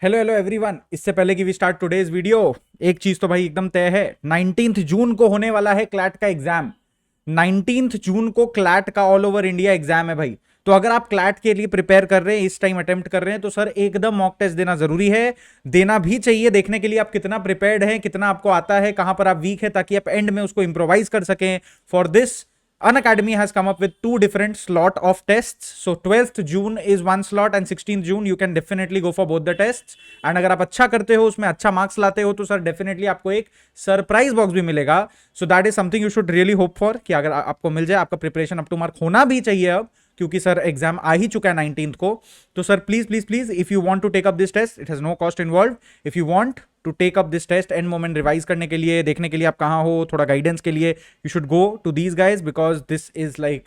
Hello hello everyone. इससे पहले कि वी स्टार्ट टुडेज वीडियो, एक चीज तो भाई एकदम तय है, 19 जून को होने वाला है क्लैट का एग्जाम। 19 जून को क्लैट का ऑल ओवर इंडिया एग्जाम है भाई। तो अगर आप क्लैट के लिए प्रिपेयर कर रहे हैं, इस टाइम अटेम्प्ट कर रहे हैं, तो सर एकदम मॉक टेस्ट देना जरूरी है। देना भी चाहिए, देखने के लिए आप कितना प्रिपेयर्ड हैं, कितना आपको आता है, कहां पर आप वीक है, ताकि आप एंड में उसको इंप्रोवाइज कर सकें। For this Unacademy has come up with two different slot of tests. So 12th June is one slot and 16th June you can definitely go for both the tests. And अगर आप अच्छा करते हो, उसमें अच्छा marks लाते हो, तो sir definitely आपको एक सरप्राइज बॉक्स भी मिलेगा। So that is something you should really hope for कि अगर आपको मिल जाए। आपका प्रिपरेशन अप टू मार्क होना भी चाहिए अब, क्योंकि सर एग्जाम आ ही चुका है 19th को। तो sir please please please, if you want to take up this test, it has no cost involve. If you want to take up this test and moment revise करने के लिए, देखने के लिए आप कहां हो, थोड़ा गाइडेंस के लिए, you should go to these guys because this is like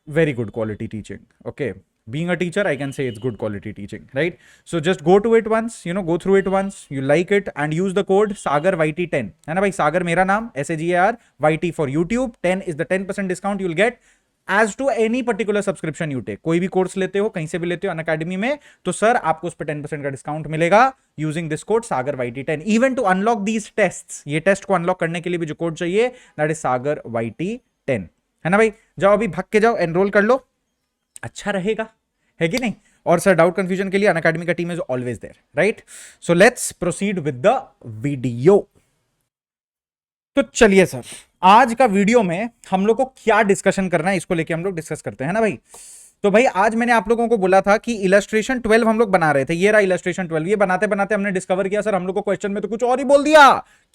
very good quality teaching. Okay, being a teacher I can say it's good quality teaching, right? So just go to it once, go through it once, you like it and use the code SAGARYT10 है ना भाई। सागर मेरा नाम, SAGAR YT for YouTube, 10 is the 10% discount you'll get as to any particular subscription you take। कोई भी course लेते हो, कहीं से भी लेते हो Unacademy में, तो सर आपको उस पर 10% का डिस्काउंट मिलेगा using this code Sagar YT10। Even to unlock these test, ये टेस्ट को अनलॉक करने के लिए भी जो कोड चाहिए, दैट इज सागर YT10 है ना भाई। जाओ अभी भाग के जाओ, एनरोल कर लो, अच्छा रहेगा, है कि नहीं। और सर डाउट कंफ्यूजन के लिए Unacademy का team is always there, right. So let's proceed with the video. तो चलिए सर, आज का वीडियो में हम लोग को क्या डिस्कशन करना है, इसको लेके हम लोग डिस्कस करते हैं ना भाई। तो भाई आज मैंने आप लोगों को बोला था कि इलस्ट्रेशन 12 हम लोग बना रहे थे। ये रहा इलस्ट्रेशन 12। ये बनाते बनाते हमने डिस्कवर किया सर, हम लोग को क्वेश्चन में तो कुछ और ही बोल दिया।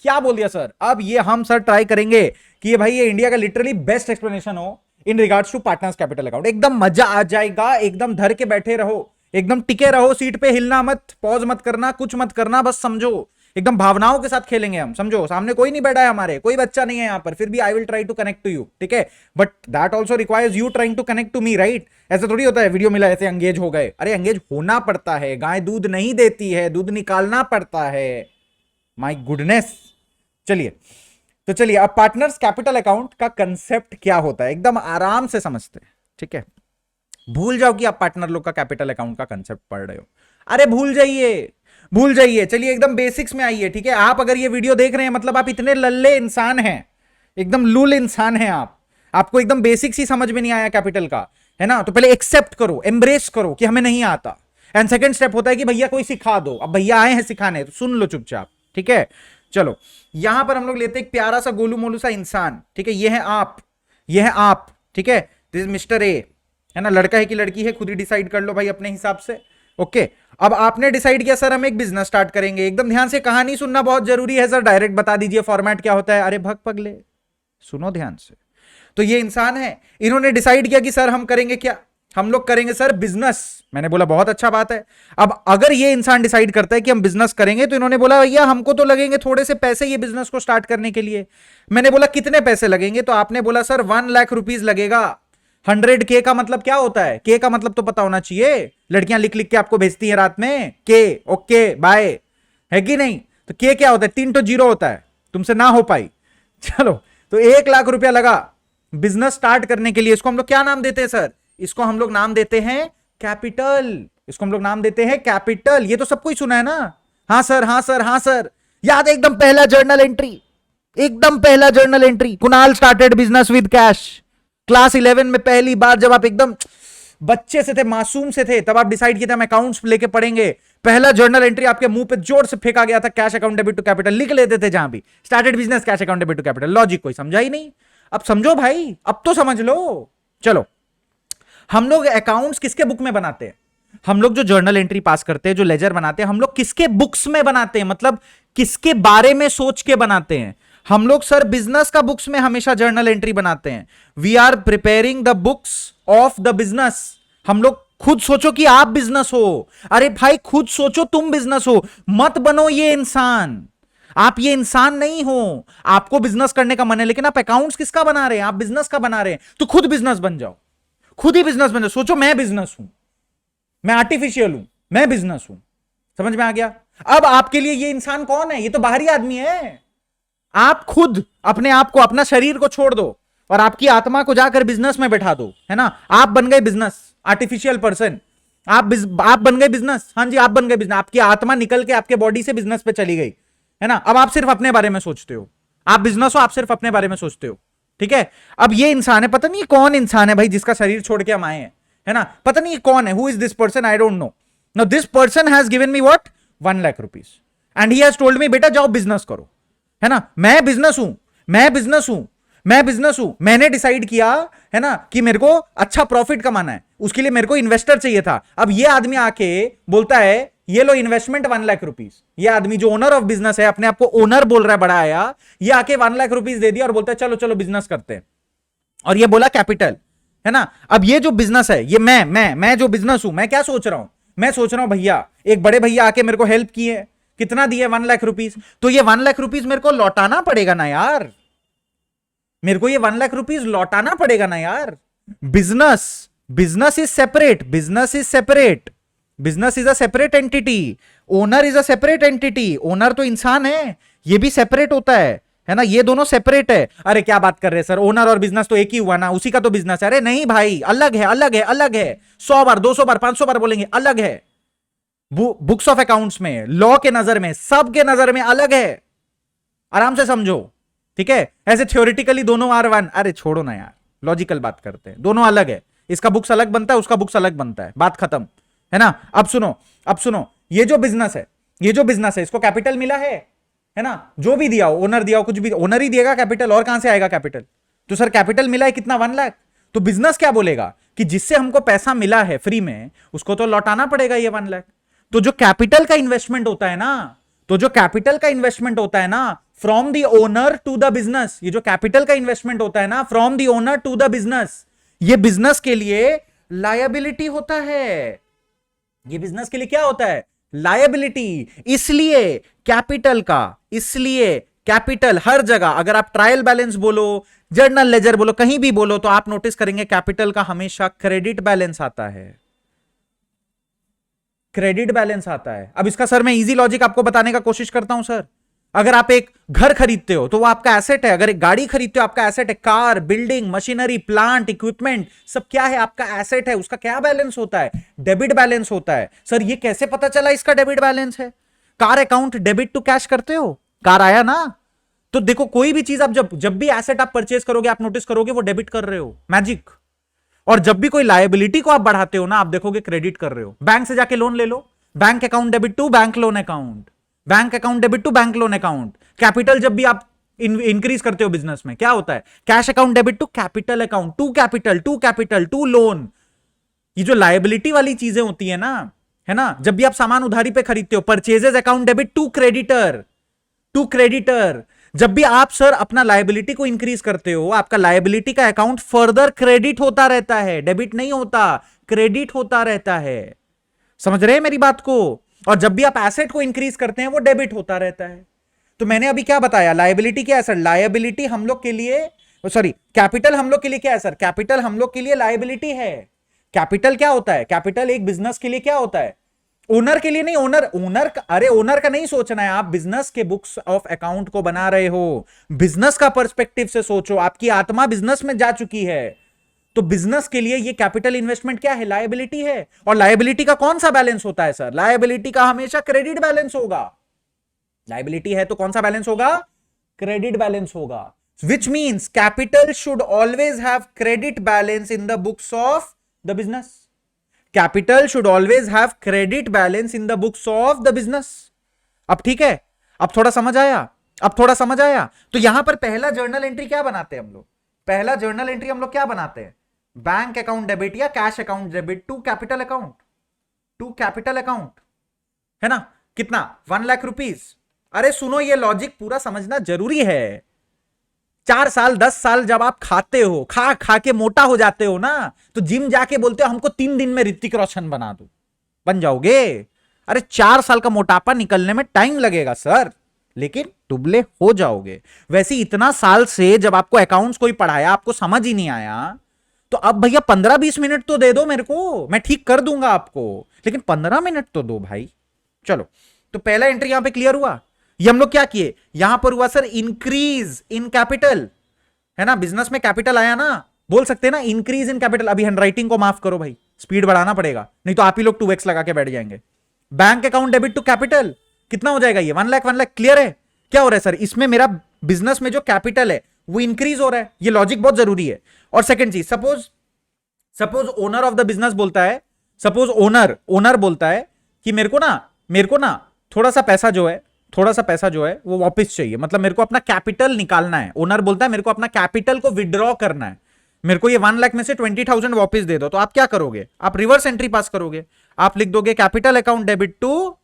क्या बोल दिया सर? अब ये हम सर ट्राई करेंगे कि ये भाई ये इंडिया का लिटरली बेस्ट एक्सप्लेनेशन हो in regards to partners capital account. एकदम मजा आ जाएगा, एकदम धर के बैठे रहो, एकदम टिके रहो सीट पे, हिलना मत, पॉज मत करना, कुछ मत करना, बस समझो। एकदम भावनाओं के साथ खेलेंगे हम, समझो। सामने कोई नहीं बैठा है, हमारे कोई बच्चा नहीं है यहां पर, फिर भी I will try to connect to you, ठीक है। But that also requires you trying to connect to me, right. ऐसा थोड़ी होता है वीडियो मिला ऐसे एंगेज हो गए। अरे एंगेज होना पड़ता है, गाय दूध नहीं देती है, दूध निकालना पड़ता है। My goodness. चलिए तो चलिए, अब पार्टनर्स कैपिटल अकाउंट का कंसेप्ट क्या होता है, एकदम आराम से समझते हैं, ठीक है। भूल जाओ कि आप पार्टनर लोग का कैपिटल अकाउंट का कंसेप्ट पढ़ रहे हो, अरे भूल जाइए, भूल जाइए। चलिए एकदम बेसिक्स में आइए, ठीक है। आप अगर ये वीडियो देख रहे हैं, मतलब आप इतने लल्ले इंसान हैं, एकदम लूल इंसान हैं आप, आपको एकदम बेसिक्स ही समझ में नहीं आया कैपिटल का, है ना। तो पहले एक्सेप्ट करो, एम्ब्रेस करो कि हमें नहीं आता। एंड सेकंड स्टेप होता है कि भैया कोई सिखा दो। अब भैया आए हैं सिखाने, तो सुन लो चुपचाप, ठीक है। चलो यहां पर हम लोग लेते हैं एक प्यारा सा गोलू मोलू सा इंसान, ठीक है। ये है आप, ये है आप, ठीक है। दिस मिस्टर ए, है ना। लड़का है कि लड़की है, खुद ही डिसाइड कर लो भाई अपने हिसाब से, ओके। अब आपने डिसाइड किया सर हम एक बिजनेस स्टार्ट करेंगे। एकदम ध्यान से, कहानी सुनना बहुत जरूरी है सर, डायरेक्ट बता दीजिए फॉर्मेट क्या होता है। अरे भग पगले, सुनो ध्यान से। तो ये इंसान है, इन्होंने डिसाइड किया कि सर हम करेंगे क्या, हम लोग करेंगे सर बिजनेस। मैंने बोला बहुत अच्छा बात है। अब अगर ये इंसान डिसाइड करता है कि हम बिजनेस करेंगे, तो इन्होंने बोला भैया हमको तो लगेंगे थोड़े से पैसे ये बिजनेस को स्टार्ट करने के लिए। मैंने बोला कितने पैसे लगेंगे, तो आपने बोला सर 1 लाख रुपीज लगेगा। 100K का मतलब क्या होता है, के का मतलब तो पता होना चाहिए, लड़कियां लिख लिख के आपको भेजती हैं रात में, के ओके बाय, है कि नहीं। तो के क्या होता है, 3 तो जीरो होता है, तुमसे ना हो पाई। चलो तो 1 लाख रुपया लगा बिजनेस स्टार्ट करने के लिए। इसको हम लोग क्या नाम देते हैं सर, इसको हम लोग नाम देते हैं कैपिटल। इसको हम लोग नाम देते हैं कैपिटल। ये तो सबको ही सुना है ना, हाँ सर हाँ सर हाँ सर। याद है एकदम पहला जर्नल एंट्री, एकदम पहला journal entry, Kunal started business with cash. Class 11 में पहली बार जब आप एकदम बच्चे से थे, मासूम से थे, तब आप डिसाइड किया था हम अकाउंट्स लेके पढ़ेंगे। पहला जर्नल एंट्री आपके मुंह पे जोर से फेंका गया था, cash account debit to capital लिख लेते थे जहां भी, started business cash account debit to capital. Logic कोई समझा ही नहीं। अब समझो भाई, अब तो समझ लो। चलो हम लोग अकाउंट्स किसके बुक में बनाते हैं, हम लोग जो जर्नल एंट्री पास करते हैं, जो लेजर बनाते हैं, हम लोग किसके बुक्स में बनाते हैं, मतलब किसके बारे में सोच के बनाते हैं। हम लोग सर बिजनेस का बुक्स में हमेशा जर्नल एंट्री बनाते हैं। We are preparing the books of the business. हम लोग खुद सोचो कि आप बिजनेस हो, अरे भाई खुद सोचो तुम बिजनेस हो, मत बनो ये इंसान। आप ये इंसान नहीं हो, आपको बिजनेस करने का मन है, लेकिन आप अकाउंट्स किसका बना रहे हैं, आप बिजनेस का बना रहे हैं। तो खुद बिजनेस बन जाओ, खुद ही बिजनेस बन जाओ। सोचो मैं बिजनेस हूं, मैं आर्टिफिशियल हूं, मैं बिजनेस हूं। समझ में आ गया। अब आपके लिए ये इंसान कौन है, ये तो बाहरी आदमी है। आप खुद अपने आप को, अपना शरीर को छोड़ दो और आपकी आत्मा को जाकर बिजनेस में बैठा दो, है ना। आप बन गए बिजनेस, आर्टिफिशियल पर्सन। आप बन गए बिजनेस। हाँ जी, आप बन गए बिजनेस। आपकी आत्मा निकल के आपके बॉडी से बिजनेस पे चली गई, है ना। अब आप सिर्फ अपने बारे में सोचते हो, आप बिजनेस हो, आप सिर्फ अपने बारे में सोचते हो, ठीक है। अब ये इंसान है, पता नहीं कौन इंसान है भाई जिसका शरीर छोड़ के हम आए हैं, है ना। पता नहीं कौन है, who is this person, I don't know. Now this person has given me what, 1 lakh rupees, and he has told me बेटा जाओ बिजनेस करो, है ना। मैं बिजनेस हूं, मैं बिजनेस हूं, मैं बिजनेस हूं। मैंने डिसाइड किया, है ना, कि मेरे को अच्छा प्रॉफिट कमाना है, उसके लिए मेरे को इन्वेस्टर चाहिए था। अब ये आदमी आके बोलता है ये लो इन्वेस्टमेंट 1 लाख रुपीज। ये आदमी जो ओनर ऑफ बिजनेस है, अपने आप को ओनर बोल रहा है, बड़ा आया, ये आके 1 लाख रुपीज दे दिया और बोलता है चलो चलो बिजनेस करते हैं। और ये बोला कैपिटल, है ना। अब ये जो बिजनेस है, ये मैं जो बिजनेस हूं, मैं क्या सोच रहा हूं, मैं सोच रहा हूं भैया, एक बड़े भैया आके मेरे को हेल्प किए, कितना दिए, 1 लाख रुपीज। तो ये 1 लाख रुपीज मेरे को लौटाना पड़ेगा ना यार, मेरे को ये 1 लाख रुपीज लौटाना पड़ेगा ना यार। Business, business is separate, business is separate, business is a separate entity, owner is a separate entity. Owner तो इंसान है, ये भी सेपरेट होता है ना। ये दोनों सेपरेट है। अरे क्या बात कर रहे हैं सर, ओनर और बिजनेस तो एक ही हुआ ना, उसी का तो बिजनेस है। अरे नहीं भाई, अलग है, अलग है, अलग है। 100 बार, 200 बार, 500 बार बोलेंगे, अलग है। बुक्स ऑफ अकाउंट्स में, लॉ के नजर में, सबके नजर में अलग है। आराम से समझो, ठीक है। ऐसे थ्योरेटिकली दोनों आर वन, अरे छोड़ो ना यार, लॉजिकल बात करते हैं। दोनों अलग है, इसका बुक्स अलग बनता है, उसका बुक्स अलग बनता है, बात खत्म, है ना। अब सुनो, अब सुनो, ये जो बिजनेस है, ये जो बिजनेस है, इसको कैपिटल मिला है ना। जो भी दिया हो, ओनर दिया हो, कुछ भी, ओनर ही देगा कैपिटल, और कहां से आएगा कैपिटल। तो सर कैपिटल मिला है कितना, 1 लाख। तो बिजनेस क्या बोलेगा कि जिससे हमको पैसा मिला है फ्री में, उसको तो लौटाना पड़ेगा ये 1 लाख। तो जो कैपिटल का इन्वेस्टमेंट होता है ना, तो जो कैपिटल का इन्वेस्टमेंट होता है ना, from the owner to the business, ये जो कैपिटल का इन्वेस्टमेंट होता है ना, from the owner to the business, ये बिजनेस के लिए लायबिलिटी होता है। ये बिजनेस के लिए क्या होता है, लायबिलिटी। इसलिए कैपिटल का, इसलिए कैपिटल हर जगह, अगर आप ट्रायल बैलेंस बोलो, जर्नल लेजर बोलो, कहीं भी बोलो, तो आप नोटिस करेंगे कैपिटल का हमेशा क्रेडिट बैलेंस आता है, क्रेडिट बैलेंस आता है। अब इसका सर मैं इजी लॉजिक आपको बताने का कोशिश करता हूं सर। अगर आप एक घर खरीदते हो तो वो आपका एसेट है, अगर एक गाड़ी खरीदते हो आपका एसेट है, car, building, machinery, plant, equipment, सब क्या है, आपका एसेट है। उसका क्या बैलेंस होता है, डेबिट बैलेंस होता है। सर ये कैसे पता चला इसका डेबिट बैलेंस है। Car account debit to cash करते हो, कार आया ना, तो देखो कोई भी चीज आप जब भी एसेट आप परचेज करोगे, आप नोटिस करोगे वो डेबिट कर रहे हो, मैजिक। और जब भी कोई लायबिलिटी को आप बढ़ाते हो ना, आप देखोगे क्रेडिट कर रहे हो। बैंक से जाके लोन ले लो, bank account debit to bank loan account, bank account debit to bank loan account. Capital जब भी आप इंक्रीज करते हो बिजनेस में, क्या होता है, cash account debit to capital account, to capital, to capital, to loan. ये जो लायबिलिटी वाली चीजें होती है ना, है ना, जब भी आप सामान उधारी पे खरीदते हो, purchases account debit to creditor, to creditor. जब भी आप सर अपना लायबिलिटी को इंक्रीज करते हो, आपका लायबिलिटी का अकाउंट फर्दर क्रेडिट होता रहता है, डेबिट नहीं होता, क्रेडिट होता रहता है। समझ रहे हैं मेरी बात को। और जब भी आप एसेट को इंक्रीज करते हैं, वो डेबिट होता रहता है। तो मैंने अभी क्या बताया, लायबिलिटी क्या है सर, लायबिलिटी हम लोग के लिए, सॉरी कैपिटल हम लोग के लिए क्या है सर, कैपिटल हम लोग के लिए लायबिलिटी है। कैपिटल क्या होता है, कैपिटल एक बिजनेस के लिए क्या होता है, ओनर के लिए नहीं, ओनर अरे ओनर का नहीं सोचना है, आप बिजनेस के बुक्स ऑफ अकाउंट को बना रहे हो, बिजनेस का पर्सपेक्टिव से सोचो। आपकी आत्मा बिजनेस में जा चुकी है, तो बिजनेस के लिए ये कैपिटल इन्वेस्टमेंट क्या है, लायबिलिटी है। और लायबिलिटी का कौन सा बैलेंस होता है सर, लायबिलिटी का हमेशा क्रेडिट बैलेंस होगा। लायबिलिटी है तो कौन सा बैलेंस होगा, क्रेडिट बैलेंस होगा। Which means capital should always have credit balance in the books of the business. Capital should always have credit balance in the books of the business. अब ठीक है, अब थोड़ा समझ आया, अब थोड़ा समझ आया। तो यहां पर पहला जर्नल एंट्री क्या बनाते हैं हम लोग, पहला जर्नल एंट्री हम लोग क्या बनाते हैं, बैंक अकाउंट डेबिट या cash account debit to capital account, to capital account, है ना। कितना, 1 लाख रुपीज। अरे सुनो, ये लॉजिक पूरा समझना जरूरी है। 4 साल 10 साल जब आप खाते हो, खा खा के मोटा हो जाते हो ना, तो जिम जाके बोलते हो हमको 3 दिन में ऋतिक रोशन बना दो, बन जाओगे। अरे 4 साल का मोटापा निकलने में टाइम लगेगा सर, लेकिन दुबले हो जाओगे। वैसे इतना साल से जब आपको अकाउंट्स कोई पढ़ाया, आपको समझ ही नहीं आया, तो अब भैया 15-20 मिनट तो दे दो मेरे को, मैं ठीक कर दूंगा आपको, लेकिन 15 मिनट तो दो भाई। चलो, तो पहला एंट्री यहां पे क्लियर हुआ। ये हम लोग क्या किए, यहां पर हुआ सर इंक्रीज इन कैपिटल, है ना। बिजनेस में कैपिटल आया ना, बोल सकते हैं ना इंक्रीज इन कैपिटल। अभी हैंडराइटिंग को माफ करो भाई, स्पीड बढ़ाना पड़ेगा, नहीं तो आप ही लोग 2x लगा के बैठ जाएंगे। Bank account debit to capital कितना हो जाएगा? ये 1 लाख 1 लाख। क्लियर है? क्या हो रहा है सर? इसमें मेरा बिजनेस में जो कैपिटल है वो इंक्रीज हो रहा है। ये लॉजिक बहुत जरूरी है। और सेकंड चीज, suppose owner of the business बोलता है, सपोज ओनर बोलता है कि मेरे को ना थोड़ा सा पैसा जो है वो वापस चाहिए, मतलब मेरे को अपना कैपिटल निकालना है। ओनर बोलता है मेरे को अपना कैपिटल को विड्रॉ करना है, मेरे को ये 1 लाख में से 20,000 वापस दे दो। तो आप क्या करोगे? आप रिवर्स एंट्री पास करोगे, आप लिख दोगे capital account debit to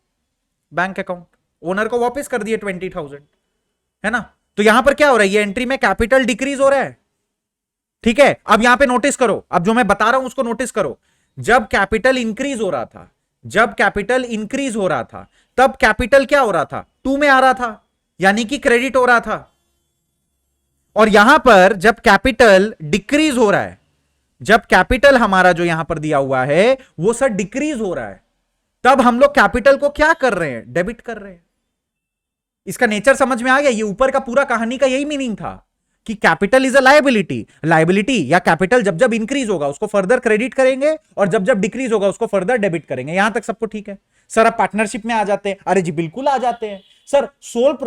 bank account. Owner को वापस कर दिए 20,000, है ना? तो यहां पर क्या हो रहा है? ये एंट्री में कैपिटल डिक्रीज हो रहा है। ठीक है, अब यहां पे नोटिस करो, अब जो मैं बता रहा हूं उसको नोटिस करो। जब कैपिटल इंक्रीज हो रहा था, तब कैपिटल क्या हो रहा था? 2 में आ रहा था, यानी कि क्रेडिट हो रहा था। और यहां पर जब कैपिटल डिक्रीज हो रहा है, जब कैपिटल हमारा जो यहां पर दिया हुआ है वो सर डिक्रीज हो रहा है, तब हम लोग कैपिटल को क्या कर रहे हैं? डेबिट कर रहे हैं। इसका नेचर समझ में आ गया? ये ऊपर का पूरा कहानी का यही मीनिंग था कि कैपिटल इज अ लायबिलिटी या कैपिटल जब जब इंक्रीज होगा उसको फर्दर क्रेडिट करेंगे और जब जब डिक्रीज होगा उसको फर्दर डेबिट करेंगे। यहां तक सबको ठीक है? सर अब पार्टनरशिप में आ जाते हैं। अरे जी बिल्कुल आ जाते हैं सर।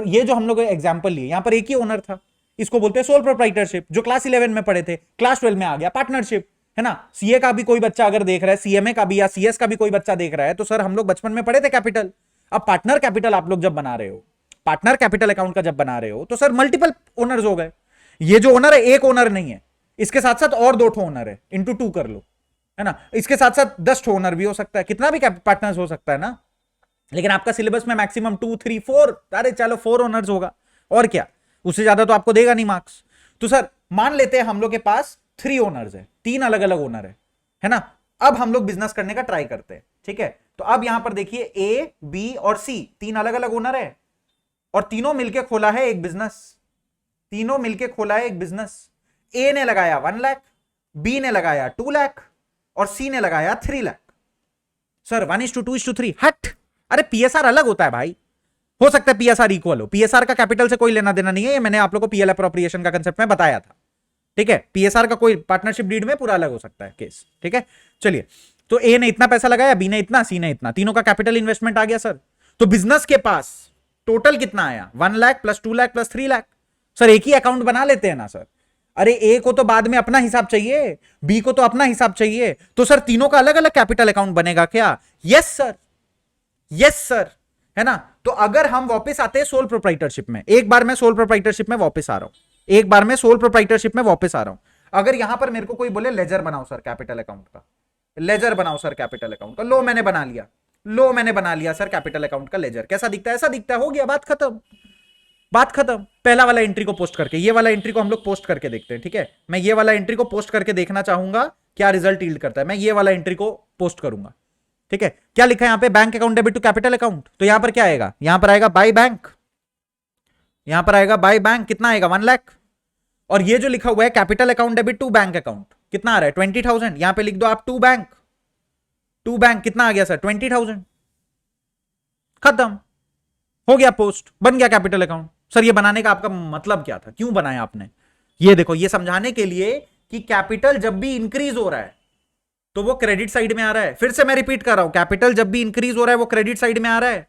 ये जो हम लोग एग्जांपल लिए, यहां पर एक ही ओनर था, इसको बोलते हैं सोल प्रोप्राइटरशिप। जो क्लास 11 में पढ़े थे, क्लास 12 में आ गया पार्टनरशिप, है ना? सीए का भी कोई बच्चा अगर देख रहा है, सीएमए का भी या सीएस का भी कोई बच्चा देख रहा है, तो सर हम लोग बचपन में पढ़े थे कैपिटल। अब पार्टनर कैपिटल आप लोग जब बना रहे हो, पार्टनर कैपिटल अकाउंट का जब बना रहे हो, तो सर मल्टीपल ओनर्स हो गए। ये जो ओनर है एक ओनर नहीं है, इसके साथ साथ और 2 ओनर है, इंटू 2 कर लो, है ना? इसके साथ साथ 10 ओनर भी हो सकता है, कितना भी पार्टनर्स हो सकता है ना। लेकिन आपका सिलेबस में मैक्सिमम 2 3 4, अरे चलो 4 ओनर्स होगा, और क्या, उससे ज्यादा तो आपको देगा नहीं मार्क्स। तो सर मान लेते हैं हम लोग के पास 3 ओनर्स है, 3 अलग अलग ओनर है ना? अब हम लोग बिजनेस करने का ट्राई करते हैं, ठीक है? तो अब यहां पर देखिए ए, बी और सी 3 अलग अलग ओनर है, और तीनों मिलके खोला है एक बिजनेस। ए ने लगाया 1 लाख, बी ने लगाया 2 लाख और सी ने लगाया 3 लाख। सर 1:2:3 हट। अरे पीएसआर अलग होता है भाई, हो सकता है पीएसआर इक्वल हो, पीएसआर का कैपिटल से कोई लेना देना नहीं है। ये मैंने आप लोगों को पीएल अप्रोप्रिएशन का कंसेप्ट में बताया था, ठीक है? पीएसआर का कोई पार्टनरशिप डीड में पूरा अलग हो सकता है केस, ठीक है? चलिए, तो ए ने इतना पैसा लगाया, बी ने इतना, सी ने इतना, तीनों का कैपिटल इन्वेस्टमेंट आ गया सर। तो बिजनेस के पास टोटल कितना आया? 1 lakh plus 2 lakh plus 3 lakh. Sir एक ही अकाउंट बना लेते हैं ना सर? अरे ए को तो बाद में अपना हिसाब चाहिए, बी को तो अपना हिसाब चाहिए, तो सर तीनों का अलग अलग कैपिटल अकाउंट बनेगा क्या? यस सर, है ना? तो अगर हम वापस आते हैं सोल प्रोप्राइटरशिप में, एक बार मैं सोल प्रोप्राइटरशिप में वापस आ रहा हूं, अगर यहां पर मेरे को कोई बोले लेजर बनाओ सर कैपिटल अकाउंट का, लो मैंने बना लिया सर कैपिटल अकाउंट का लेजर। कैसा दिखता है? ऐसा दिखता है, हो गया, बात खत्म। पहला वाला एंट्री को पोस्ट करके, ये वाला एंट्री को हम लोग पोस्ट करके देखते हैं, ठीक है? मैं ये वाला एंट्री को पोस्ट करके देखना चाहूंगा क्या रिजल्ट यील्ड करता है। मैं ये वाला एंट्री को पोस्ट करूंगा, ठीक है? क्या लिखा है यहां पे? Bank account debit to capital account. तो यहां पर क्या आएगा? यहां पर आएगा बाय बैंक, कितना आएगा? 1 लाख। और ये जो लिखा हुआ है capital account debit to bank account, कितना आ रहा है? 20,000। यहां पे लिख दो आप टू बैंक, कितना आ गया सर? 20,000। खत्म, हो गया पोस्ट, बन गया कैपिटल अकाउंट। सर ये बनाने का आपका मतलब क्या था? क्यों बनाया आपने? ये देखो, ये समझाने के लिए कि कैपिटल जब भी इंक्रीज हो रहा है तो वो क्रेडिट साइड में आ रहा है। फिर से मैं रिपीट कर रहा हूं, कैपिटल जब भी इंक्रीज हो रहा है वो क्रेडिट साइड में आ रहा है,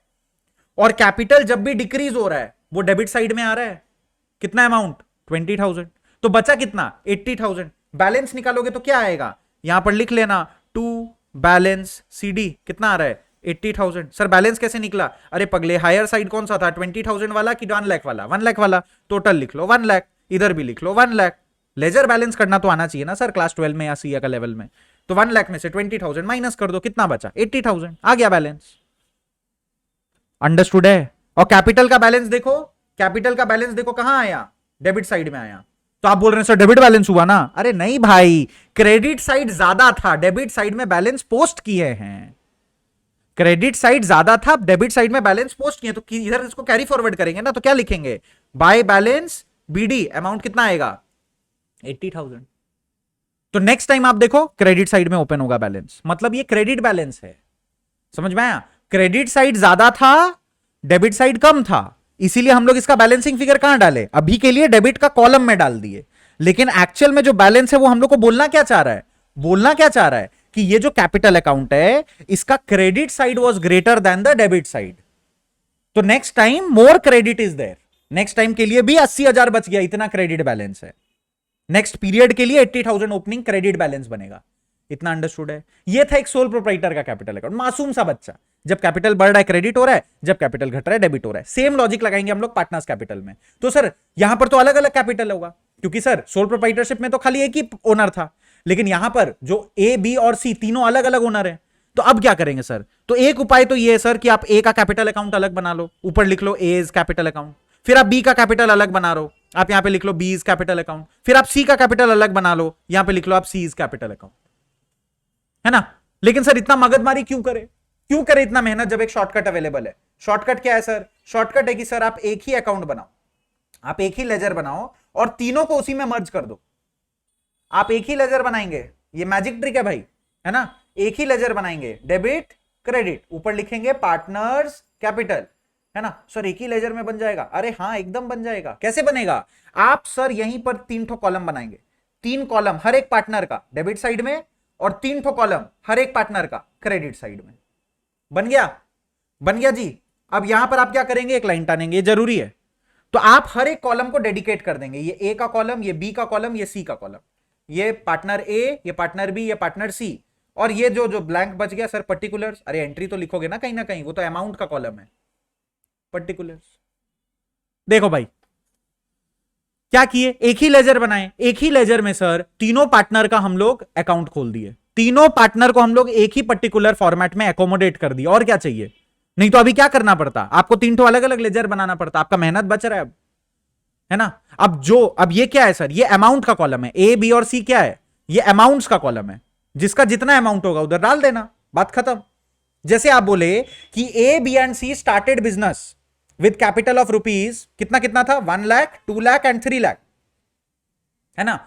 और कैपिटल जब भी डिक्रीज हो रहा है वो डेबिट साइड में आ रहा है। कितना अमाउंट? 20,000। तो बचा कितना? 80,000। बैलेंस निकालोगे तो क्या आएगा? यहां पर लिख लेना, टू बैलेंस CD कितना आ रहा है? 80,000। सर बैलेंस कैसे निकला? अरे पगले, हायर साइड कौन सा था? 20,000 वाला कि 1 लाख वाला? 1 लाख वाला। टोटल लिख लो 1 लाख, इधर भी लिख लो 1 लाख। लेजर बैलेंस करना तो आना चाहिए ना सर क्लास 12 में या सीए का लेवल में। तो 1 लाख में से 20,000 माइनस कर दो, कितना बचा? 80,000। आ गया बैलेंस। अंडरस्टूड है? और कैपिटल का बैलेंस देखो, कहां आया? डेबिट साइड में आया। तो आप बोल रहे हैं सर डेबिट बैलेंस हुआ ना? अरे नहीं भाई, क्रेडिट साइड ज्यादा था, डेबिट साइड में बैलेंस पोस्ट किए हैं। क्रेडिट साइड ज्यादा था, डेबिट साइड में बैलेंस पोस्ट किए, तो इधर इसको कैरी फॉरवर्ड करेंगे ना, तो क्या लिखेंगे? बाय बैलेंस BD, अमाउंट कितना आएगा? 80,000। तो नेक्स्ट टाइम आप देखो क्रेडिट साइड में ओपन होगा बैलेंस, मतलब ये क्रेडिट बैलेंस है। समझ में आया? क्रेडिट साइड ज्यादा था, डेबिट साइड कम था, इसीलिए हम लोग इसका बैलेंसिंग फिगर कहां डाले? अभी के लिए डेबिट का कॉलम में डाल दिए, लेकिन एक्चुअल में जो बैलेंस है वो हम लोग को बोलना क्या चाह रहा है कि ये जो कैपिटल अकाउंट है इसका credit side was greater than the debit side, तो next time more credit is there, next time के लिए भी 80,000 बच गया, इतना क्रेडिट बैलेंस है, नेक्स्ट पीरियड के लिए 80,000 ओपनिंग क्रेडिट बैलेंस बनेगा। इतना अंडरस्टूड है। ये था एक सोल प्रोप्राइटर का कैपिटल अकाउंट, मासूम सा बच्चा, जब कैपिटल बढ़ रहा है क्रेडिट हो रहा है, जब कैपिटल घट रहा है डेबिट हो रहा है। सेम लॉजिक लगाएंगे हम लोग पार्टनर्स कैपिटल में। तो सर यहां पर तो अलग अलग कैपिटल होगा, क्योंकि सर सोल प्रोप्राइटरशिप में तो खाली एक ही ओनर था, लेकिन यहां पर जो ए बी और सी तीनों अलग अलग ओनर है। तो अब क्या करेंगे सर? तो एक उपाय तो ये है सर कि आप ए का कैपिटल अकाउंट अलग बना लो, ऊपर लिख लो एज कैपिटल अकाउंट, फिर आप बी का कैपिटल अलग बना लो, आप यहां पे लिख लो बीज कैपिटल अकाउंट, फिर आप सी का कैपिटल अलग बना लो, यहां पे लिख लो आप सीज कैपिटल अकाउंट, है ना। लेकिन सर इतना मगजमारी क्यों करे इतना मेहनत, जब एक शॉर्टकट अवेलेबल है। शॉर्टकट क्या है सर? शॉर्टकट है कि सर आप एक ही अकाउंट बनाओ, आप एक ही लेजर बनाओ और तीनों को उसी में मर्ज कर दो। आप एक ही लेजर बनाएंगे, ये मैजिक ट्रिक है भाई, है ना। एक ही लेजर बनाएंगे, डेबिट क्रेडिट, ऊपर लिखेंगे पार्टनर्स कैपिटल, है ना। सर एक ही लेजर में बन जाएगा? अरे हाँ एकदम बन जाएगा। कैसे बनेगा? आप सर यहीं पर 3 ठो कॉलम बनाएंगे, 3 कॉलम हर एक पार्टनर का डेबिट साइड में और 3 ठो कॉलम हर एक पार्टनर का क्रेडिट साइड में। बन गया जी। अब यहां पर आप क्या करेंगे? एक लाइन टानेंगे, ये जरूरी है। तो आप हर एक कॉलम को डेडिकेट कर देंगे, ये ए का कॉलम, ये बी का कॉलम, ये सी का कॉलम, ये पार्टनर ए, ये पार्टनर बी, ये पार्टनर सी, और ये जो ब्लैंक बच गया सर पर्टिकुलर्स। अरे एंट्री तो लिखोगे ना कहीं, वो तो अमाउंट का कॉलम है, पर्टिकुलर्स। देखो भाई क्या किए, एक ही लेजर बनाए, एक ही लेजर में सर तीनों पार्टनर का हम लोग अकाउंट खोल दिए, तीनों पार्टनर को हम लोग एक ही पर्टिकुलर फॉर्मेट में एकोमोडेट कर दिया। और क्या चाहिए? नहीं तो अभी क्या करना पड़ता, आपको 3 ठो अलग अलग लेजर बनाना पड़ता, आपका मेहनत बच रहा है अब, है ना। अब ये क्या है सर? ये अमाउंट का कॉलम है, ए बी और सी क्या है? ये अमाउंट्स का कॉलम है, जिसका जितना अमाउंट होगा उधर डाल देना, बात खत्म। जैसे आप बोले कि A B and C started business with capital of rupees कितना कितना था, 1 लाख, 2 लाख एंड 3 लाख, है ना।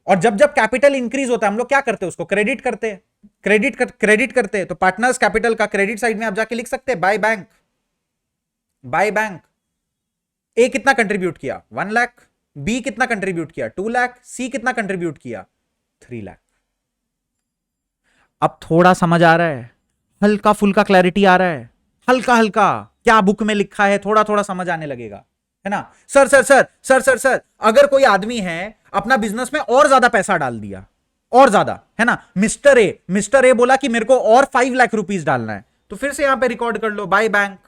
और जब जब कैपिटल इंक्रीज होता है हम लोग क्या करते हैं? उसको क्रेडिट करते हैं, क्रेडिट करते हैं। तो पार्टनर्स कैपिटल का क्रेडिट साइड में आप जाके लिख सकते हैं बाय बैंक। ए कितना कंट्रीब्यूट किया? 1 लाख, बी कितना कंट्रीब्यूट किया? 2 लाख, सी कितना कंट्रीब्यूट किया? 3 लाख। अब थोड़ा समझ आ रहा है, हल्का फुल्का क्लैरिटी आ रहा है, हल्का क्या बुक में लिखा है थोड़ा थोड़ा समझ आने लगेगा, है ना। सर अगर कोई आदमी है अपना बिजनेस में और ज्यादा पैसा डाल दिया, और ज्यादा, है ना, मिस्टर ए बोला कि मेरे को और 5 लाख रुपीस डालना है, तो फिर से यहां पे रिकॉर्ड कर लो बाय बैंक।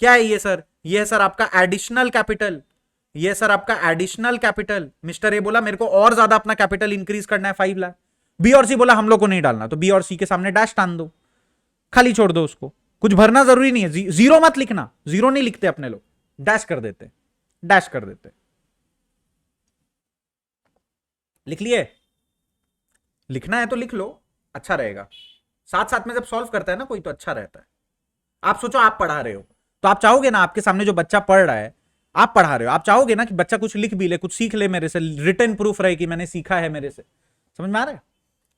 क्या है ये सर? ये है सर आपका एडिशनल कैपिटल, ये सर आपका एडिशनल कैपिटल। मिस्टर ए बोला मेरे को और ज्यादा अपना कैपिटल इंक्रीज करना है 5 लाख, बी और सी बोला हम लोग को नहीं डालना, तो बी और सी के सामने डैश टान दो, खाली छोड़ दो उसको, कुछ भरना जरूरी नहीं है, जीरो मत लिखना, जीरो नहीं लिखते अपने लोग, डैश कर देते। लिख लिए? लिखना है तो लिख लो, अच्छा रहेगा। साथ साथ में जब सॉल्व करता है ना कोई तो अच्छा रहता है। आप सोचो आप पढ़ा रहे हो तो आप चाहोगे ना आपके सामने जो बच्चा पढ़ रहा है, आप पढ़ा रहे हो, आप चाहोगे ना कि बच्चा कुछ लिख भी ले, कुछ सीख ले मेरे से, रिटन प्रूफ रहे कि मैंने सीखा है मेरे से। समझ में आ रहा है?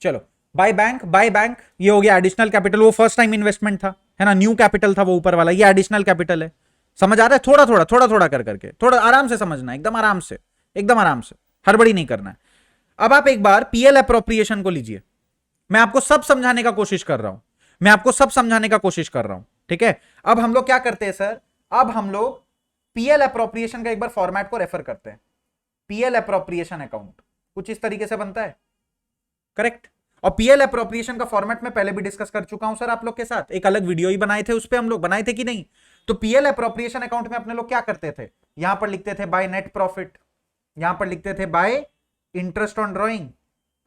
चलो बाय बैंक ये हो गया एडिशनल कैपिटल, वो फर्स्ट टाइम इन्वेस्टमेंट था, है ना, न्यू कैपिटल था वो ऊपर वाला, ये एडिशनल कैपिटल है। समझ आ रहा है? थोड़ा कर करके, थोड़ा आराम से समझना, एकदम आराम से, हड़बड़ी नहीं करना है। अब आप एक बार पीएल अप्रोप्रिएशन को लीजिए, मैं आपको सब समझाने का कोशिश कर रहा हूं, ठीक है। अब हम लोग क्या करते हैं सर? अब हम लोग पीएल अप्रोप्रिएशन का एक बार फॉर्मेट को रेफर करते हैं। पीएल अप्रोप्रिएशन अकाउंट कुछ इस तरीके से बनता है, करेक्ट। और पीएल अप्रोप्रिएशन का फॉर्मेट में पहले भी डिस्कस कर चुका हूं सर आप लोग के साथ, एक अलग वीडियो ही बनाए थे, उस पर हम लोग बनाए थे कि नहीं। तो पीएल अप्रोप्रिएशन अकाउंट में अपने लोग क्या करते थे? यहां पर लिखते थे बाय नेट प्रॉफिट, यहां पर लिखते थे bye interest on drawing,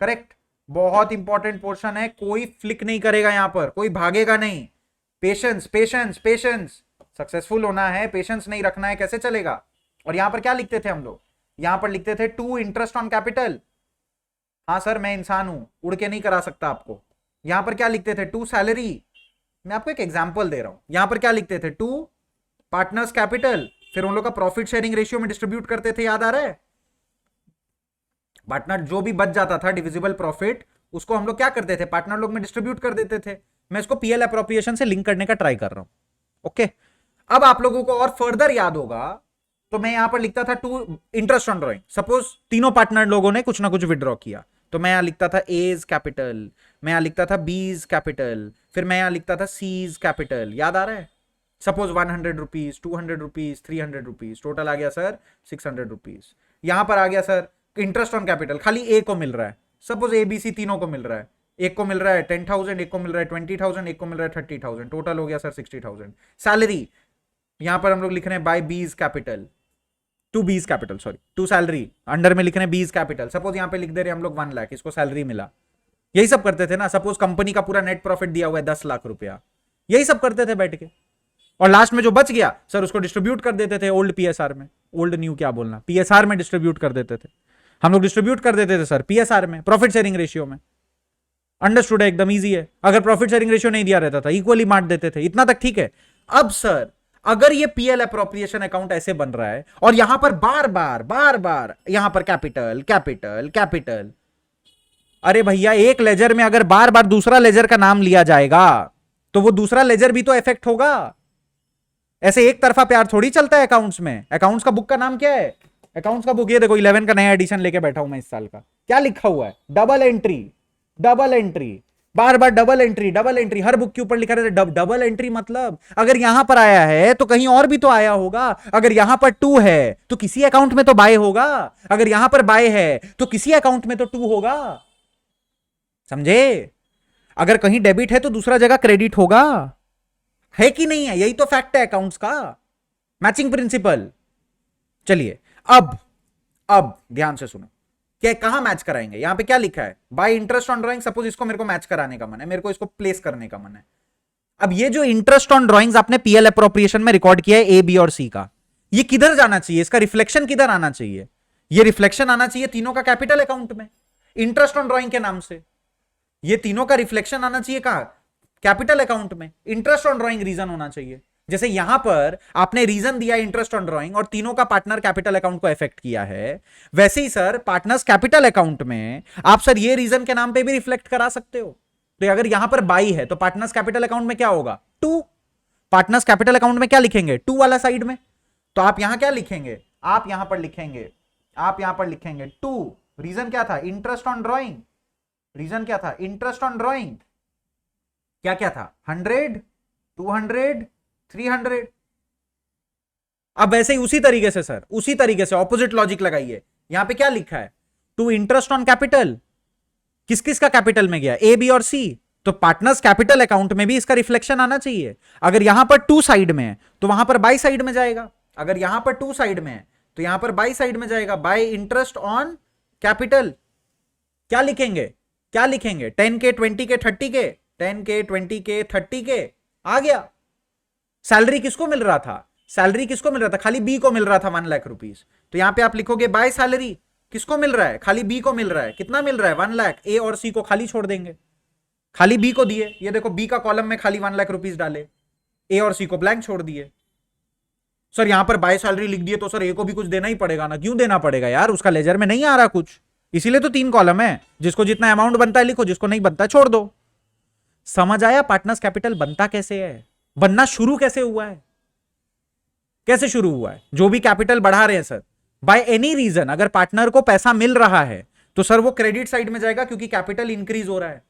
correct. बहुत इंपॉर्टेंट पोर्शन है, कोई फ्लिक नहीं करेगा यहां पर, कोई भागेगा नहीं। पेशेंस, सक्सेसफुल होना है, पेशेंस नहीं रखना है कैसे चलेगा। और यहां पर क्या लिखते थे हम लोग? यहां पर लिखते थे 2 इंटरेस्ट ऑन कैपिटल। हाँ सर मैं इंसान हूं, उड़ के नहीं करा सकता आपको। यहां पर क्या लिखते थे? 2 सैलरी। मैं आपको एक एग्जांपल दे रहा हूं, यहां पर क्या लिखते थे? 2 पार्टनर्स कैपिटल, फिर उन लोग का प्रॉफिट शेयरिंग रेशियो में डिस्ट्रीब्यूट करते थे, याद आ रहा है? पार्टनर जो भी बच जाता था डिविजिबल प्रॉफिट, उसको हम लोग क्या करते थे? पार्टनर लोग में डिस्ट्रीब्यूट कर देते थे। मैं इसको पीएल अप्रोप्रिएशन से लिंक करने का ट्राई कर रहा हूं, ओके। अब आप लोगों को और फर्दर याद होगा तो मैं यहां पर लिखता था 2 इंटरेस्ट ऑन ड्रॉइंग। सपोज तीनों पार्टनर लोगों ने कुछ ना कुछ विड्रॉ किया, तो मैं यहां लिखता था एज कैपिटल, मैं यहां लिखता था बीज कैपिटल, फिर मैं यहां लिखता था सीज कैपिटल, याद आ रहा है? Suppose 100 rupees, 200 rupees, 300 rupees, total आ गया सर 600 रुपीज। यहां पर आ गया सर इंटरेस्ट ऑन कैपिटल, खाली ए को मिल रहा है, सपोज ए बी सी तीनों को मिल रहा है, एक को मिल रहा है 10,000, एक को मिल रहा है 20,000, एक को मिल रहा है 30,000, टोटल हो गया सर 60,000। सैलरी यहां पर हम लोग लिख रहे हैं by B's capital, to B's capital, sorry to salary, under में लिख रहे हैं बीज कैपिटल, सपोज यहां पे लिख दे रहे हैं हम लोग 1 लाख, इसको सैलरी मिला। यही सब करते थे ना, सपोज कंपनी का पूरा नेट प्रॉफिट दिया हुआ है 10 लाख रुपया, यही सब करते थे बैठ के, और लास्ट में जो बच गया सर उसको डिस्ट्रीब्यूट कर देते थे ओल्ड पीएसआर में, ओल्ड न्यू क्या बोलना, पीएसआर में डिस्ट्रीब्यूट कर देते थे हम लोग, डिस्ट्रीब्यूट कर देते थे सर पीएसआर में, प्रॉफिट शेयरिंग रेशियो में। अंडरस्टूड है, एकदम इजी है। अगर प्रॉफिट शेयरिंग रेशियो नहीं दिया रहता था इक्वली बांट देते थे, इतना तक ठीक है। अब सर अगर ये पीएल अप्रोप्रिएशन अकाउंट ऐसे बन रहा है और यहां पर बार बार यहां पर कैपिटल कैपिटल कैपिटल, अरे भैया एक लेजर में अगर बार बार दूसरा लेजर का नाम लिया जाएगा तो वो दूसरा लेजर भी तो इफेक्ट होगा। ऐसे एक तरफा प्यार थोड़ी चलता है अकाउंट्स में। अकाउंट्स का बुक का नाम क्या है? अकाउंट्स का बुक ये देखो 11 का नया एडिशन लेके बैठा हूं मैं इस साल का। क्या लिखा हुआ है? डबल एंट्री, डबल एंट्री, बार बार डबल एंट्री, डबल एंट्री, हर बुक के ऊपर लिखा रहता है डबल एंट्री। मतलब अगर यहां पर आया है तो कहीं और भी तो आया होगा। अगर यहां पर 2 है तो किसी अकाउंट में तो बाय होगा, अगर यहां पर बाय है तो किसी अकाउंट में तो 2 होगा। समझे? अगर कहीं डेबिट है तो दूसरा जगह क्रेडिट होगा, है कि नहीं है? यही तो फैक्ट है अकाउंट्स का, मैचिंग प्रिंसिपल। चलिए अब ध्यान से सुनो, क्या कहां मैच कराएंगे? यहां पे क्या लिखा है? Bye interest on drawing. Suppose इसको मेरे को मैच कराने का मन है, मेरे को इसको प्लेस करने का मन है। अब ये जो इंटरेस्ट ऑन ड्राइंग्स आपने पीएल अप्रोप्रिएशन में रिकॉर्ड किया है ए बी और सी का, ये किधर जाना चाहिए? इसका रिफ्लेक्शन किधर आना चाहिए? ये रिफ्लेक्शन आना चाहिए तीनों का कैपिटल अकाउंट में, इंटरेस्ट ऑन ड्राइंग के नाम से। ये तीनों का रिफ्लेक्शन आना चाहिए कहां? कैपिटल अकाउंट में। इंटरेस्ट ऑन ड्राइंग रीजन होना चाहिए। जैसे यहां पर आपने रीजन दिया इंटरेस्ट ऑन ड्राइंग और तीनों का पार्टनर कैपिटल अकाउंट को इफेक्ट किया है, वैसे ही सर पार्टनर्स कैपिटल अकाउंट में आप सर ये रीजन के नाम पे भी रिफ्लेक्ट करा सकते हो। तो अगर यहां पर बाई है तो पार्टनर्स कैपिटल अकाउंट में क्या होगा? 2। पार्टनर्स कैपिटल अकाउंट में क्या लिखेंगे? 2 वाला साइड में। तो आप यहां क्या लिखेंगे? आप यहां पर लिखेंगे 2। रीजन क्या था? Interest on drawing. रीजन क्या था? Interest on drawing. क्या था? 100, 200, 300। अब वैसे ही उसी तरीके से सर, उसी तरीके से ऑपोजिट लॉजिक लगाइए। यहां पे क्या लिखा है? To interest on capital. किस किस का कैपिटल में गया? ए बी और सी। तो पार्टनर्स कैपिटल अकाउंट में भी इसका रिफ्लेक्शन आना चाहिए। अगर यहां पर 2 साइड में है तो वहां पर बाई साइड में जाएगा। अगर यहां पर 2 साइड में है तो यहां पर बाई साइड में जाएगा, बाय इंटरेस्ट ऑन कैपिटल। क्या लिखेंगे? 10 के, 20 के, 30 के, 10 के, 20 के, 30 के। आ गया। सैलरी किसको मिल रहा था? सैलरी किसको मिल रहा था? खाली बी को मिल रहा था 1 लाख रुपीस। तो यहां पे आप लिखोगे बाय सैलरी। किसको मिल रहा है? खाली बी को मिल रहा है। कितना मिल रहा है? 1 लाख। ए और सी को खाली छोड़ देंगे, खाली बी को दिए। ये देखो बी का कॉलम में खाली 1 लाख रुपीस डाले, ए और सी को ब्लैंक छोड़ दिए। सर यहां पर बाय सैलरी लिख दिए तो सर ए को भी कुछ देना ही पड़ेगा ना? क्यों देना पड़ेगा यार? उसका लेजर में नहीं आ रहा कुछ, इसीलिए तो 3 कॉलम है। जिसको जितना अमाउंट बनता है लिखो, जिसको नहीं बनता छोड़ दो। समझ आया पार्टनर्स कैपिटल बनता कैसे है? बनना शुरू कैसे हुआ है? कैसे शुरू हुआ है? जो भी कैपिटल बढ़ा रहे हैं सर, बाय एनी रीजन अगर पार्टनर को पैसा मिल रहा है तो सर वो क्रेडिट साइड में जाएगा, क्योंकि कैपिटल इंक्रीज हो रहा है।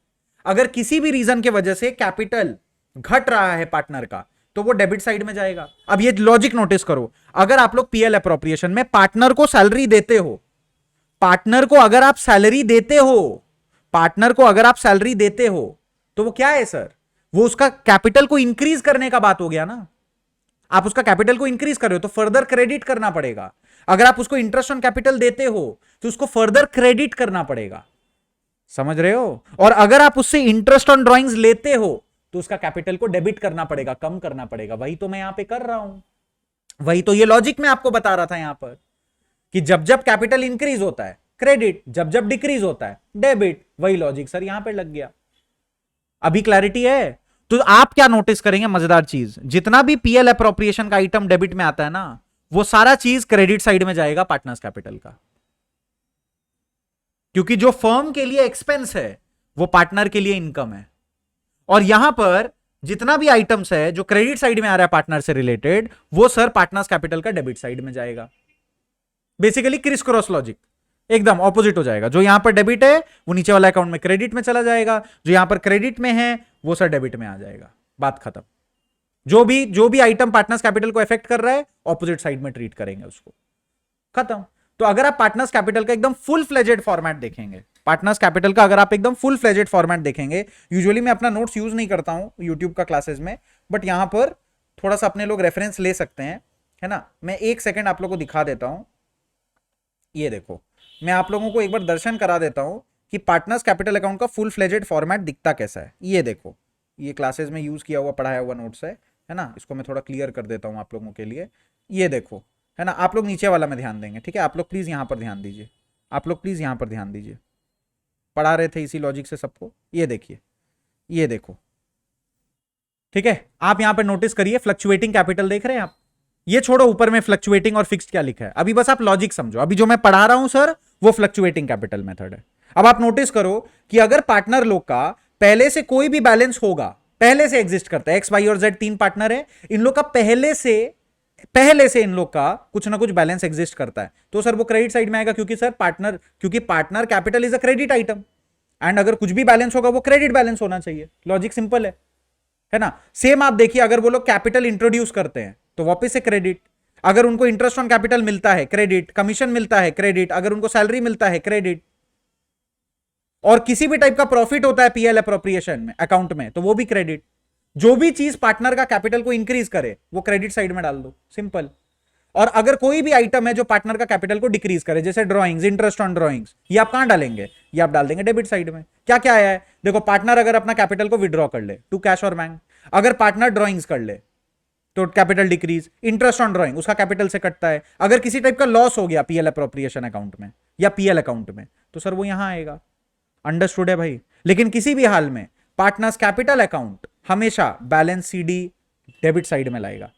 अगर किसी भी रीजन के वजह से कैपिटल घट रहा है पार्टनर का तो वो डेबिट साइड में जाएगा। अब ये लॉजिक नोटिस करो, अगर आप लोग पीएल अप्रोप्रिएशन में पार्टनर को सैलरी देते हो, पार्टनर को अगर आप सैलरी देते हो, पार्टनर को अगर आप सैलरी देते हो तो वो क्या है सर? वो उसका कैपिटल को इंक्रीज करने का बात हो गया ना। आप उसका कैपिटल को इंक्रीज कर रहे हो तो फर्दर क्रेडिट करना पड़ेगा। अगर आप उसको इंटरेस्ट ऑन कैपिटल देते हो तो उसको फर्दर क्रेडिट करना पड़ेगा। समझ रहे हो? और अगर आप उससे इंटरेस्ट ऑन ड्राइंग्स लेते हो तो उसका कैपिटल को डेबिट करना पड़ेगा, कम करना पड़ेगा। वही तो मैं यहां पे कर रहा हूं, वही तो ये लॉजिक मैं आपको बता रहा था यहां पर कि जब जब कैपिटल इंक्रीज होता है क्रेडिट, जब जब डिक्रीज होता है डेबिट। वही लॉजिक सर यहां पे लग गया। अभी क्लैरिटी है? तो आप क्या नोटिस करेंगे मजेदार चीज, जितना भी पीएल अप्रोप्रिएशन का आइटम डेबिट में आता है ना, वो सारा चीज क्रेडिट साइड में जाएगा पार्टनर्स कैपिटल का। क्योंकि जो फर्म के लिए एक्सपेंस है वो पार्टनर के लिए इनकम है। और यहां पर जितना भी आइटम्स है जो क्रेडिट साइड में आ रहा है पार्टनर से रिलेटेड, वो सर पार्टनर्स कैपिटल का डेबिट साइड में जाएगा। Basically criss cross logic. एकदम ऑपोजिट हो जाएगा। जो यहां पर डेबिट है वो नीचे वाला अकाउंट में क्रेडिट में चला जाएगा, जो यहां पर क्रेडिट में है वो सर डेबिट में आ जाएगा। बात खत्म। जो भी आइटम पार्टनर्स कैपिटल को इफेक्ट कर रहा है ऑपोजिट साइड में ट्रीट करेंगे उसको, खत्म। तो अगर आप पार्टनर्स कैपिटल का एकदम फुल फ्लेजेड फॉर्मेट देखेंगे, पार्टनर्स कैपिटल का अगर आप एकदम फुल फ्लेजेड फॉर्मेट देखेंगे, यूजुअली मैं अपना नोट्स यूज नहीं करता हूं यूट्यूब का क्लासेस में, बट यहां पर थोड़ा सा अपने लोग रेफरेंस ले सकते हैं, है ना। मैं एक सेकंड आप लोगों को दिखा देता हूं। ये देखो, मैं आप लोगों को एक बार दर्शन करा देता हूं कि पार्टनर्स कैपिटल अकाउंट का फुल फ्लेजेड फॉर्मेट दिखता कैसा है। ये देखो, ये क्लासेस में यूज किया हुआ पढ़ाया हुआ नोट्स है ना। इसको मैं थोड़ा क्लियर कर देता हूं आप लोगों के लिए। ये देखो, है ना। आप लोग नीचे वाला में ध्यान देंगे, ठीक है। आप लोग प्लीज यहां पर ध्यान दीजिए, आप लोग प्लीज यहां पर ध्यान दीजिए। पढ़ा रहे थे इसी लॉजिक से सबको। ये देखिए, ये देखो, ठीक है। आप यहां पर नोटिस करिए, फ्लक्चुएटिंग कैपिटल देख रहे हैं आप। ये छोड़ो ऊपर में फ्लक्चुएटिंग और फिक्स्ड क्या लिखा है, अभी बस आप लॉजिक समझो। अभी जो मैं पढ़ा रहा हूं सर वो फ्लक्चुएटिंग कैपिटल मेथड है। अब आप नोटिस करो कि अगर पार्टनर लोग का पहले से कोई भी बैलेंस होगा, पहले से एग्जिस्ट करता है, एक्स वाई और जेड 3 पार्टनर है, इन लोग का पहले से इन लोग का कुछ ना कुछ बैलेंस एग्जिस्ट करता है, तो सर वो क्रेडिट साइड में आएगा, क्योंकि partner capital is a credit item, and अगर कुछ भी बैलेंस होगा वो क्रेडिट बैलेंस होना चाहिए। लॉजिक सिंपल है ना। सेम आप देखिए, अगर वो लोग कैपिटल इंट्रोड्यूस करते हैं तो वापस से क्रेडिट, अगर उनको इंटरेस्ट ऑन कैपिटल मिलता है क्रेडिट, कमीशन मिलता है क्रेडिट, अगर उनको सैलरी मिलता है क्रेडिट, और किसी भी टाइप का प्रॉफिट होता है पीएल अप्रोप्रिएशन में अकाउंट में तो वो भी क्रेडिट। जो भी चीज पार्टनर का कैपिटल को इंक्रीज करे वो क्रेडिट साइड में डाल दो, सिंपल। और अगर कोई भी आइटम है जो पार्टनर का कैपिटल को डिक्रीज करे, जैसे ड्रॉइंग्स, इंटरेस्ट ऑन ड्रॉइंग्स, ये आप कहां डालेंगे, ये आप डाल देंगे डेबिट साइड में। क्या क्या आया है देखो, पार्टनर अगर अपना कैपिटल को विड्रॉ कर ले टू कैश और बैंक, अगर पार्टनर ड्रॉइंग्स कर ले तो capital decrease, interest on drawing उसका कैपिटल से कटता है। अगर किसी टाइप का लॉस हो गया पीएल अप्रोप्रिएशन अकाउंट में या पीएल अकाउंट में तो सर वो यहां आएगा। अंडरस्टूड है भाई। लेकिन किसी भी हाल में पार्टनर्स कैपिटल अकाउंट हमेशा बैलेंस सीडी डेबिट साइड में लाएगा,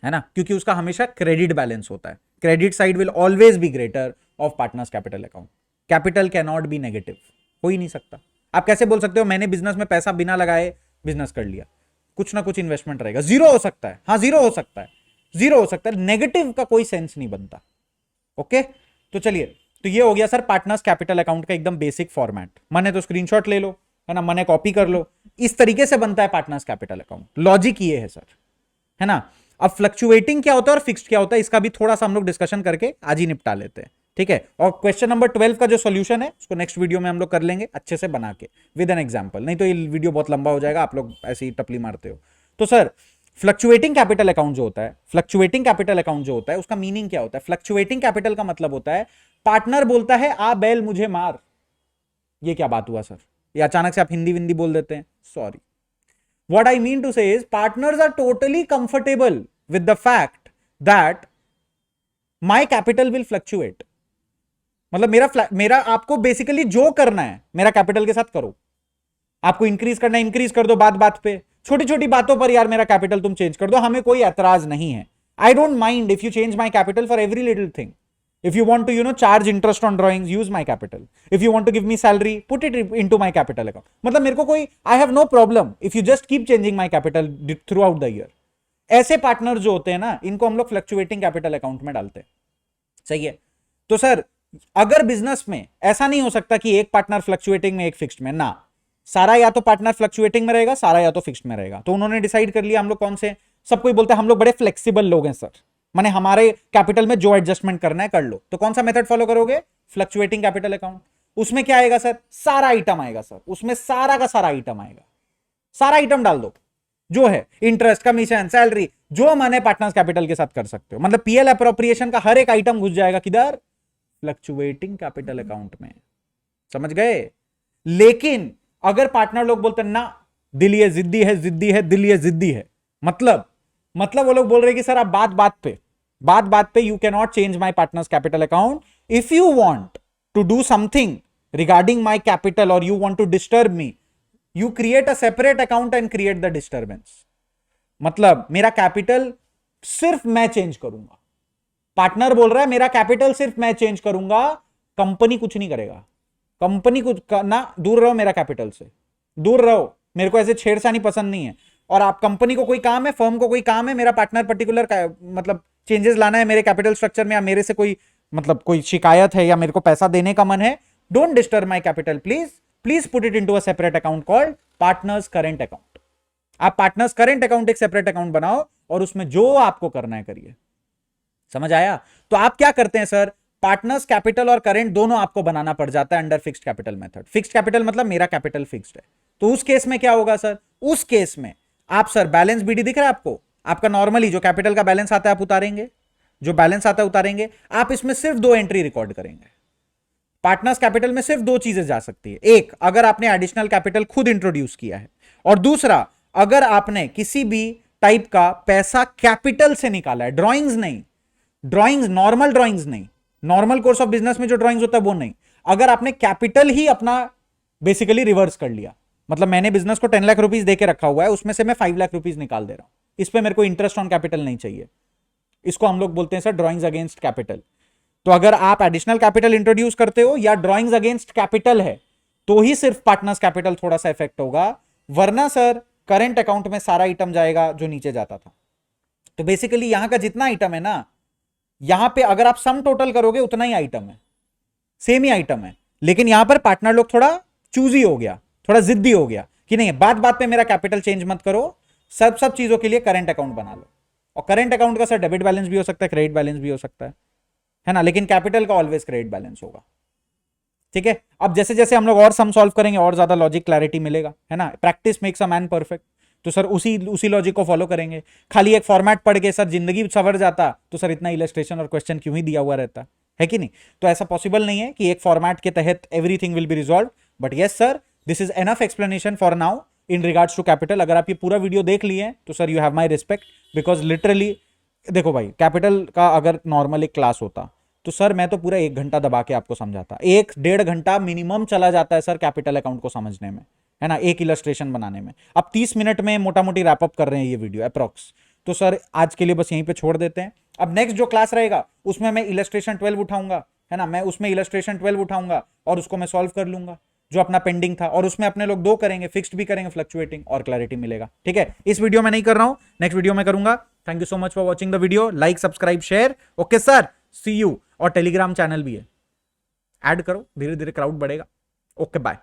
है ना, क्योंकि उसका हमेशा क्रेडिट बैलेंस होता है। Credit side will always be greater of partners capital account. Capital can not be negative, हो ही नहीं सकता। आप कैसे बोल सकते हो मैंने बिजनेस में पैसा बिना लगाए बिजनेस कर लिया, कुछ ना कुछ इन्वेस्टमेंट रहेगा। जीरो हो सकता है, हाँ जीरो हो सकता है, जीरो हो सकता है, नेगेटिव का कोई सेंस नहीं बनता। ओके, तो चलिए, तो ये हो गया सर पार्टनर्स कैपिटल अकाउंट का एकदम बेसिक फॉर्मेट। मने तो स्क्रीनशॉट ले लो, है ना, मने कॉपी कर लो। इस तरीके से बनता है पार्टनर्स कैपिटल अकाउंट। लॉजिक ये है सर, है ना। अब फ्लक्चुएटिंग क्या होता है और फिक्स्ड क्या होता है, इसका भी थोड़ा सा हम लोग डिस्कशन करके आज ही निपटा लेते हैं, ठीक है। और क्वेश्चन नंबर 12 का जो सॉल्यूशन है उसको नेक्स्ट वीडियो में हम लोग कर लेंगे अच्छे से बना के विद एन एग्जांपल, नहीं तो ये वीडियो बहुत लंबा हो जाएगा, आप लोग ऐसे ही टपली मारते हो। तो सर फ्लक्चुएटिंग कैपिटल अकाउंट जो होता है, फ्लक्चुएटिंग कैपिटल अकाउंट जो होता है उसका मीनिंग क्या होता है। फ्लक्चुएटिंग कैपिटल का मतलब होता है पार्टनर बोलता है आ बैल मुझे मार। ये क्या बात हुआ सर, ये अचानक से आप हिंदी विंदी बोल देते हैं, sorry. What I mean to say is partners are totally comfortable with the fact that my capital will fluctuate. मतलब मेरा आपको बेसिकली जो करना है मेरा कैपिटल के साथ करो। आपको इंक्रीज करना है इंक्रीज कर दो, बात बात पे, छोटी छोटी बातों पर यार मेरा कैपिटल तुम चेंज कर दो, हमें कोई एतराज नहीं है। I don't mind if you change my capital for every little thing. If you want to, charge interest on drawings, use my capital. If you want to give me salary, put it into my capital account. मतलब मेरे को कोई, I have no problem if you just keep changing my capital throughout the year. ऐसे partner जो होते हैं ना, इनको हम लोग फ्लक्चुएटिंग कैपिटल अकाउंट में डालते हैं, सही है। तो सर अगर बिजनेस में ऐसा नहीं हो सकता कि एक पार्टनर फ्लक्चुएटिंग में एक फिक्स्ड में, ना, सारा या तो पार्टनर फ्लक्चुएटिंग में रहेगा, सारा या तो फिक्स्ड में रहेगा। तो उन्होंने डिसाइड कर लिया हम लोग कौन से, सब कोई बोलते हैं हम लोग बड़े फ्लेक्सिबल लोग हैं सर, माने हमारे कैपिटल में जो एडजस्टमेंट करना है कर लो। तो कौन सा मेथड फॉलो करोगे, फ्लक्चुएटिंग कैपिटल अकाउंट। उसमें क्या आएगा सर, सारा आइटम आएगा सर, उसमें सारा का सारा आइटम आएगा, सारा आइटम डाल दो जो है, इंटरेस्ट, कमीशन, सैलरी, जो माने पार्टनर्स कैपिटल के साथ कर सकते हो। मतलब पीएल अप्रोप्रिएशन का हर एक आइटम घुस जाएगा किधर, फ्लक्चुएटिंग कैपिटल अकाउंट में, समझ गए। लेकिन अगर पार्टनर लोग बोलते हैं ना दिल ये जिद्दी है, जिद्दी है, दिल ये जिद्दी है, मतलब वो लोग बोल रहे हैं कि सर आप बात बात पे you can not change my partner's capital account. If you want to do something regarding my capital और you want to disturb me, you create a separate account and create the disturbance. मतलब मेरा capital सिर्फ मैं change करूंगा, partner बोल रहा है मेरा कैपिटल सिर्फ मैं चेंज करूंगा, कंपनी कुछ नहीं करेगा, कंपनी कुछ ना, दूर रहो मेरा कैपिटल से, दूर रहो, मेरे को ऐसे छेड़छाड़ी पसंद नहीं है। और आप कंपनी को कोई काम है, फर्म को कोई काम है, मेरा पार्टनर पर्टिकुलर मतलब चेंजेस लाना है मेरे कैपिटल स्ट्रक्चर में, या मेरे से कोई मतलब कोई शिकायत है या मेरे को पैसा देने का मन है, don't disturb my capital please, please put it into a separate account called partners current account. आप पार्टनर्स करेंट अकाउंट एक सेपरेट अकाउंट बनाओ और उसमें जो आपको करना है करिए। समझ आया? तो आप क्या करते हैं सर, पार्टनर्स कैपिटल और करेंट दोनों आपको बनाना पड़ जाता है under fixed capital method. Fixed capital मतलब मेरा कैपिटल फिक्स्ड है, तो उस केस में क्या होगा सर, उस केस में आप सर बैलेंस बीडी दिख रहा है आपको, आपका नॉर्मली जो कैपिटल का बैलेंस आता है आप उतारेंगे, जो बैलेंस आता है उतारेंगे, आप इसमें सिर्फ 2 एंट्री रिकॉर्ड करेंगे। पार्टनर्स कैपिटल में सिर्फ 2 चीजें जा सकती है, एक अगर आपने एडिशनल कैपिटल खुद इंट्रोड्यूस किया है, और दूसरा अगर आपने किसी भी टाइप का पैसा कैपिटल से निकाला है, ड्रॉइंग्स नहीं, ड्रॉइंग्स नॉर्मल ड्रॉइंग्स नहीं, नॉर्मल कोर्स ऑफ बिजनेस में जो ड्रॉइंग्स होता है वो नहीं, अगर आपने कैपिटल ही अपना बेसिकली रिवर्स कर लिया, मतलब मैंने बिजनेस को 10 लाख रुपीज देके रखा हुआ है, उसमें से मैं 5 लाख रुपीज निकाल दे रहा हूं, इस पे मेरे को इंटरेस्ट ऑन कैपिटल नहीं चाहिए, इसको हम लोग बोलते हैं सर ड्रॉइंग्स अगेंस्ट कैपिटल। तो अगर आप एडिशनल कैपिटल इंट्रोड्यूस करते हो या ड्रॉइंग्स अगेंस्ट कैपिटल है तो ही सिर्फ पार्टनर्स कैपिटल थोड़ा सा इफेक्ट होगा, वरना सर करंट अकाउंट में सारा आइटम जाएगा जो नीचे जाता था। तो बेसिकली यहां का जितना आइटम है ना, यहां पे अगर आप सम टोटल करोगे उतना ही आइटम है, सेम ही आइटम है, लेकिन यहां पर पार्टनर लोग थोड़ा चूजी हो गया, थोड़ा जिद्दी हो गया कि नहीं बात बात पे मेरा कैपिटल चेंज मत करो, सब चीजों के लिए करंट अकाउंट बना लो। और करंट अकाउंट का सर डेबिट बैलेंस भी हो सकता है, क्रेडिट बैलेंस भी हो सकता है ना, लेकिन कैपिटल का ऑलवेज क्रेडिट बैलेंस होगा। ठीक है, अब जैसे जैसे हम लोग और सम सॉल्व करेंगे और ज्यादा लॉजिक क्लैरिटी मिलेगा, है ना, practice makes a man perfect. तो सर उसी लॉजिक को फॉलो करेंगे। खाली एक फॉर्मेट पढ़ के सर जिंदगी सवर जाता तो सर इतना इलस्ट्रेशन और क्वेश्चन क्यों ही दिया हुआ रहता है कि नहीं? तो ऐसा पॉसिबल नहीं है कि एक फॉर्मेट के तहत everything will be resolve, but yes sir this is enough explanation for now in regards to capital. अगर आप ये पूरा वीडियो देख लिए तो sir you have my respect, because literally देखो भाई, कैपिटल का अगर नॉर्मल एक क्लास होता तो सर मैं तो पूरा 1 घंटा दबा के आपको समझाता, 1-1.5 घंटा मिनिमम चला जाता है सर कैपिटल अकाउंट को समझने में, है ना, एक इलस्ट्रेशन बनाने में। अब 30 मिनट में मोटा मोटी रैपअप कर रहे हैं ये वीडियो अप्रॉक्स, तो सर आज के लिए बस यहीं पे छोड़ देते हैं। अब नेक्स्ट जो क्लास रहेगा उसमें मैं इलस्ट्रेशन 12 उठाऊंगा, है ना, मैं उसमें इलस्ट्रेशन 12 उठाऊंगा और उसको मैं सॉल्व कर लूंगा जो अपना पेंडिंग था, और उसमें अपने लोग 2 करेंगे, फिक्स्ड भी करेंगे, फ्लक्चुएटिंग, और क्लैरिटी मिलेगा। ठीक है, इस वीडियो में नहीं कर रहा हूं, नेक्स्ट वीडियो में करूंगा। Thank you so much for watching the video, like subscribe share, okay sir, see you. और टेलीग्राम चैनल भी है, ऐड करो, धीरे धीरे क्राउड बढ़ेगा। Okay bye.